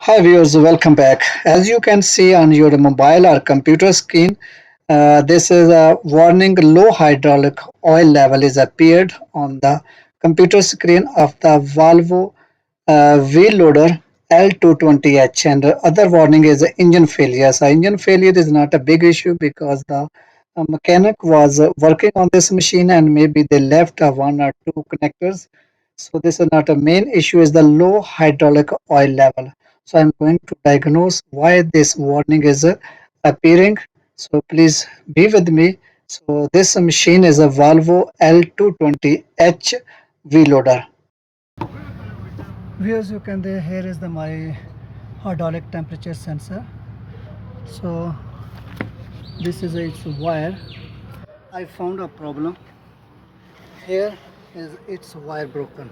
Hi viewers, welcome back. As you can see on your mobile or computer screen, this is a warning: low hydraulic oil level is appeared on the computer screen of the Volvo wheel loader L220H, and other warning is engine failure. So engine failure is not a big issue because the mechanic was working on this machine and maybe they left one or two connectors. So this is not a main issue, is the low hydraulic oil level. So I'm going to diagnose why this warning is appearing. So please be with me. So this machine is a Volvo L220H wheel loader. Viewers, you can see here is my hydraulic temperature sensor. So this is its wire. I found a problem. Here is its wire broken.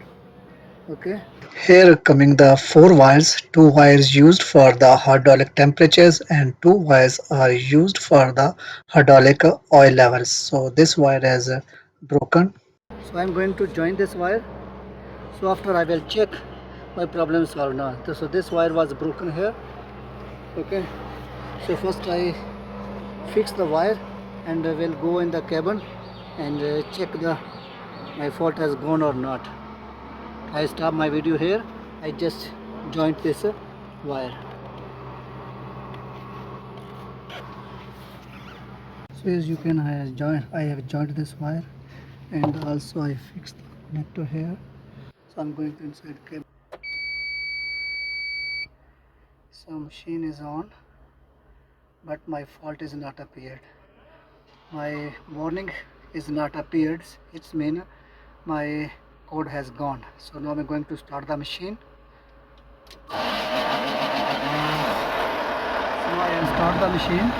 Okay. Here coming the four wires. Two wires used for the hydraulic temperatures and two wires are used for the hydraulic oil levels. So this wire is broken. So I'm going to join this wire. So after I will check my problem solved now. So this wire was broken here. Okay. So first I fix the wire and I will go in the cabin and check my fault has gone or not. I stop my video here. I just joined this wire. So as you can, I have joined this wire and also I fixed the connector here. So I'm going to inside cabin. So machine is on, but my fault is not appeared. My warning is not appeared. It's mean my code has gone. So now I'm going to start the machine. So I will start the machine.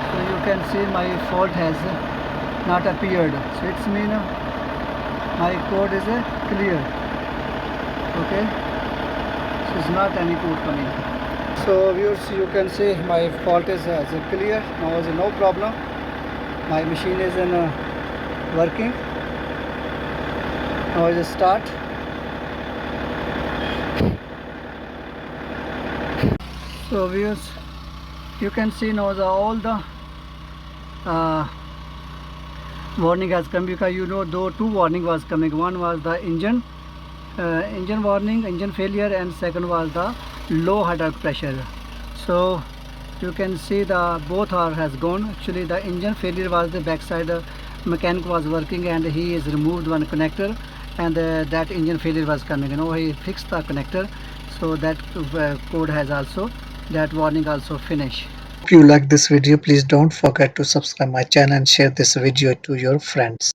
So you can see my fault has not appeared. So it's mean my code is clear. Okay. So it's not any code coming. So viewers, you can see my fault is clear. Now is no problem. My machine is in working. Now I just start. So viewers, you can see now all the warning has come, because you know though two warning was coming. One was the engine warning, engine failure, and second was the low hydraulic pressure. So you can see the both has gone. Actually the engine failure was the backside mechanic was working and he is removed one connector, and that engine failure was coming. He fixed the connector, so that code has also, that warning also finished. If you like this video, please don't forget to subscribe my channel and share this video to your friends.